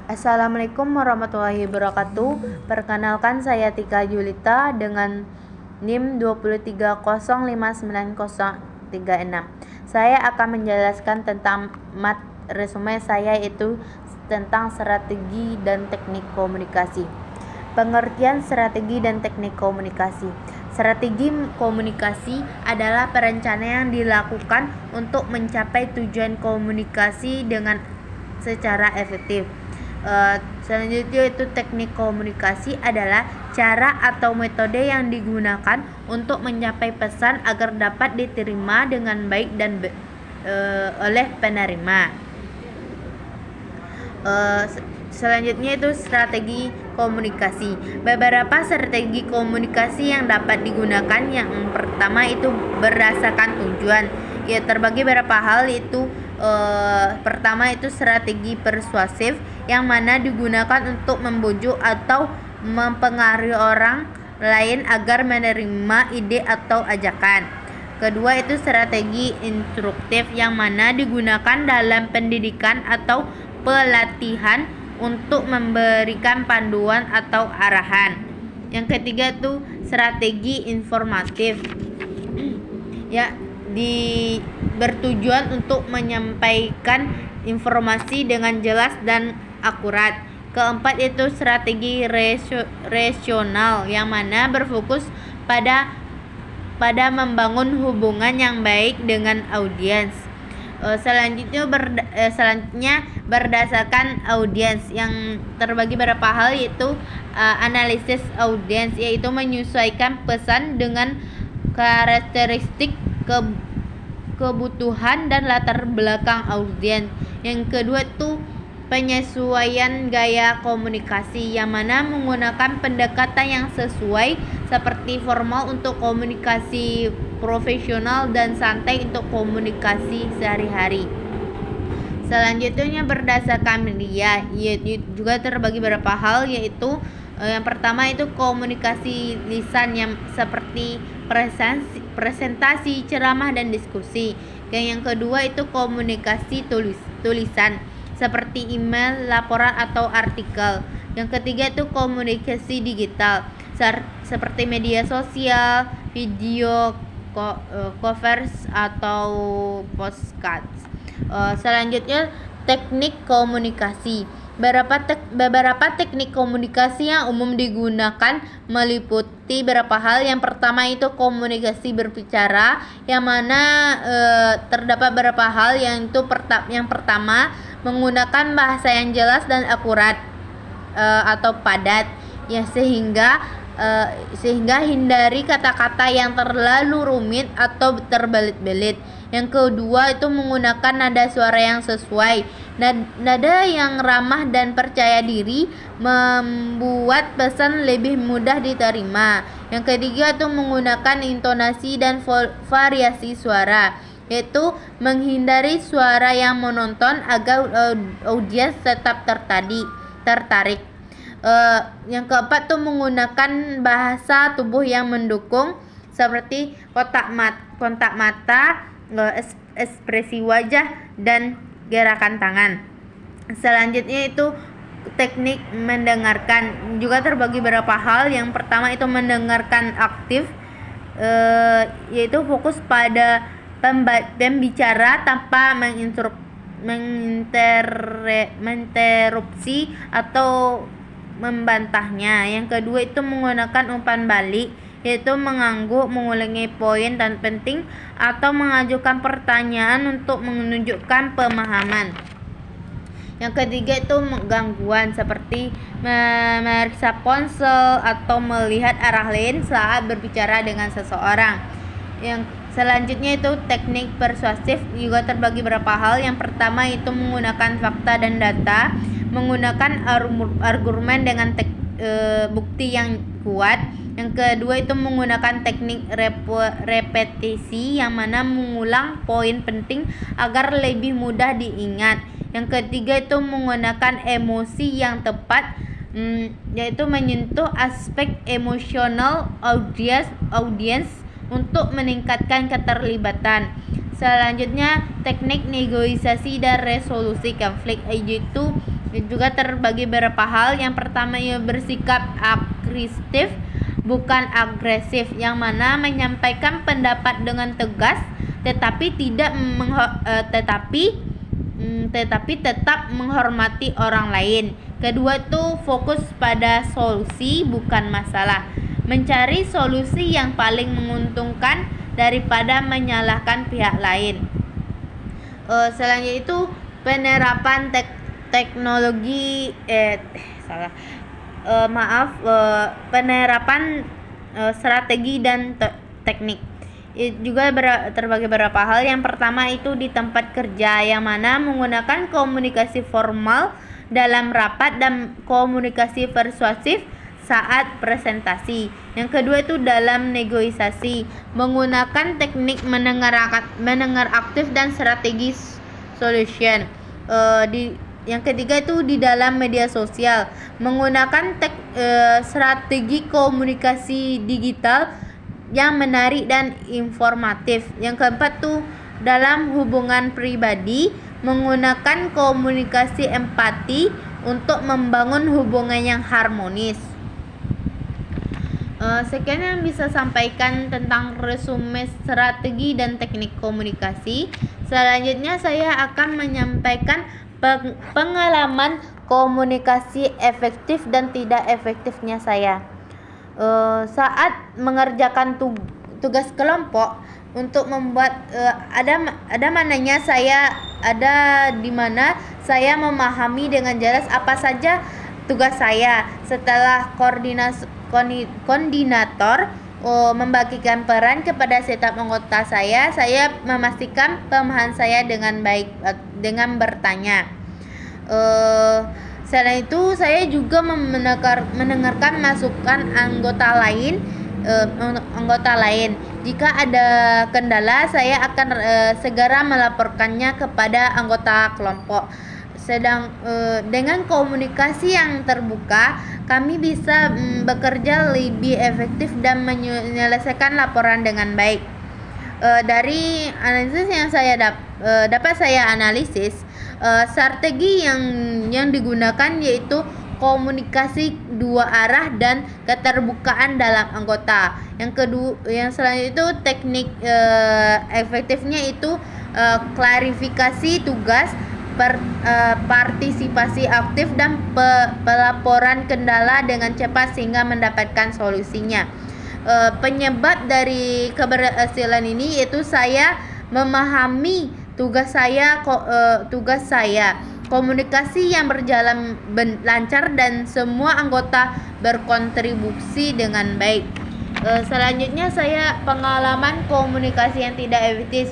Assalamualaikum warahmatullahi wabarakatuh. Perkenalkan, saya Tika Julita dengan NIM 2305936. Saya akan menjelaskan tentang resume saya, yaitu tentang strategi dan teknik komunikasi. Pengertian strategi dan teknik komunikasi. Strategi komunikasi adalah perencanaan yang dilakukan untuk mencapai tujuan komunikasi dengan secara efektif. Selanjutnya itu teknik komunikasi adalah cara atau metode yang digunakan untuk menyampaikan pesan agar dapat diterima dengan baik dan oleh penerima. Selanjutnya itu strategi komunikasi. Beberapa strategi komunikasi yang dapat digunakan. Yang pertama itu berdasarkan tujuan. Ya, terbagi beberapa hal, itu pertama itu strategi persuasif, yang mana digunakan untuk membujuk atau mempengaruhi orang lain agar menerima ide atau ajakan. Kedua itu strategi instruktif, yang mana digunakan dalam pendidikan atau pelatihan untuk memberikan panduan atau arahan. Yang ketiga itu strategi informatif, ya, bertujuan untuk menyampaikan informasi dengan jelas dan akurat. Keempat itu strategi rasional, yang mana berfokus pada membangun hubungan yang baik dengan audiens. Selanjutnya berdasarkan audiens, yang terbagi beberapa hal, yaitu analisis audiens, yaitu menyesuaikan pesan dengan karakteristik kebutuhan dan latar belakang audiens. Yang kedua itu penyesuaian gaya komunikasi, yang mana menggunakan pendekatan yang sesuai, seperti formal untuk komunikasi profesional dan santai untuk komunikasi sehari-hari. Selanjutnya berdasarkan media, yaitu juga terbagi beberapa hal, yaitu yang pertama itu komunikasi lisan, yang seperti presentasi, ceramah, dan diskusi. Yang kedua itu komunikasi tulisan, seperti email, laporan, atau artikel. Yang ketiga itu komunikasi digital, seperti media sosial, video, covers, atau podcast. Selanjutnya teknik komunikasi. Beberapa teknik komunikasi yang umum digunakan meliputi beberapa hal. Yang pertama itu komunikasi berbicara, yang mana terdapat beberapa hal, yang itu yang pertama menggunakan bahasa yang jelas dan akurat atau padat, ya, sehingga hindari kata-kata yang terlalu rumit atau terbelit-belit. Yang kedua itu menggunakan nada suara yang sesuai. Nada yang ramah dan percaya diri membuat pesan lebih mudah diterima. Yang ketiga itu menggunakan intonasi dan variasi suara, yaitu menghindari suara yang monoton agar audiens tetap tertarik. Yang keempat tuh menggunakan bahasa tubuh yang mendukung, seperti kontak mata, ekspresi wajah, dan gerakan tangan. Selanjutnya itu teknik mendengarkan, juga terbagi beberapa hal. Yang pertama itu mendengarkan aktif, yaitu fokus pada pembicara tanpa menginterupsi atau membantahnya. Yang kedua itu menggunakan umpan balik, yaitu mengangguk, mengulangi poin dan penting, atau mengajukan pertanyaan untuk menunjukkan pemahaman. Yang ketiga itu gangguan, seperti memeriksa ponsel atau melihat arah lain saat berbicara dengan seseorang. Yang selanjutnya itu teknik persuasif, juga terbagi beberapa hal. Yang pertama itu menggunakan fakta dan data, menggunakan argumen dengan bukti yang kuat. Yang kedua itu menggunakan teknik repetisi, yang mana mengulang poin penting agar lebih mudah diingat. Yang ketiga itu menggunakan emosi yang tepat, yaitu menyentuh aspek emosional audiens untuk meningkatkan keterlibatan. Selanjutnya teknik negosiasi dan resolusi konflik, yaitu juga terbagi beberapa hal. Yang pertama, ia bersikap agresif bukan agresif, yang mana menyampaikan pendapat dengan tegas tetapi tetap menghormati orang lain. Kedua itu fokus pada solusi bukan masalah, mencari solusi yang paling menguntungkan daripada menyalahkan pihak lain. Selanjutnya itu penerapan penerapan strategi dan teknik. Juga terbagi beberapa hal. Yang pertama itu di tempat kerja, yang mana menggunakan komunikasi formal dalam rapat dan komunikasi persuasif saat presentasi. Yang kedua itu dalam negosiasi, menggunakan teknik mendengar aktif dan strategi solution. Yang ketiga itu di dalam media sosial, menggunakan strategi komunikasi digital yang menarik dan informatif. Yang keempat tuh dalam hubungan pribadi, menggunakan komunikasi empati untuk membangun hubungan yang harmonis. Sekian yang bisa sampaikan tentang resume strategi dan teknik komunikasi. Selanjutnya saya akan menyampaikan pengalaman komunikasi efektif dan tidak efektifnya saya. Saat mengerjakan tugas kelompok untuk membuat ada mananya saya di mana saya memahami dengan jelas apa saja tugas saya. Setelah koordinator membagikan peran kepada setiap anggota saya memastikan pemahaman saya dengan baik dengan bertanya. Selain itu, saya juga mendengarkan masukan anggota lain. Jika ada kendala, saya akan segera melaporkannya kepada anggota kelompok. Dengan komunikasi yang terbuka, kami bisa bekerja lebih efektif dan menyelesaikan laporan dengan baik. Dari analisis yang dapat saya analisis, strategi yang digunakan yaitu komunikasi dua arah dan keterbukaan dalam anggota. Yang selanjutnya itu teknik efektifnya itu klarifikasi tugas, partisipasi aktif dan pelaporan kendala dengan cepat sehingga mendapatkan solusinya. Penyebab dari keberhasilan ini yaitu saya memahami tugas saya, komunikasi yang berjalan lancar dan semua anggota berkontribusi dengan baik. Selanjutnya saya pengalaman komunikasi yang tidak efektif.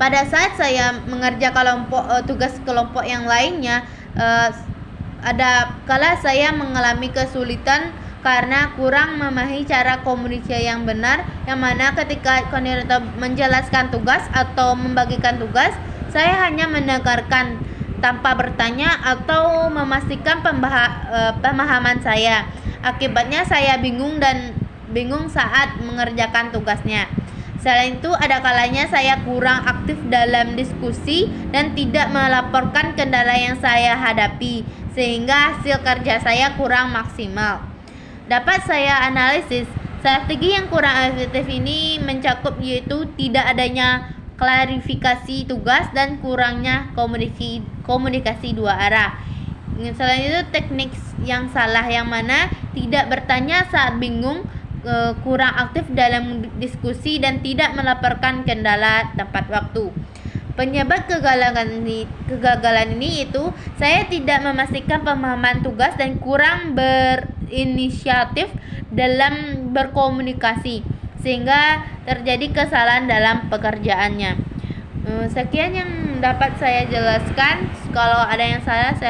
Pada saat saya mengerjakan tugas kelompok yang lainnya, ada kala saya mengalami kesulitan karena kurang memahami cara komunikasi yang benar, yang mana ketika koordinator menjelaskan tugas atau membagikan tugas, saya hanya mendengarkan tanpa bertanya atau memastikan pemahaman saya. Akibatnya saya bingung saat mengerjakan tugasnya. Selain itu, ada kalanya saya kurang aktif dalam diskusi dan tidak melaporkan kendala yang saya hadapi, sehingga hasil kerja saya kurang maksimal. Dapat saya analisis, strategi yang kurang efektif ini mencakup yaitu tidak adanya klarifikasi tugas dan kurangnya komunikasi dua arah. Selain itu, teknik yang salah yang mana tidak bertanya saat bingung, kurang aktif dalam diskusi dan tidak melaporkan kendala tepat waktu. Penyebab kegagalan ini itu saya tidak memastikan pemahaman tugas dan kurang berinisiatif dalam berkomunikasi, sehingga terjadi kesalahan dalam pekerjaannya. Sekian yang dapat saya jelaskan. Kalau ada yang salah, saya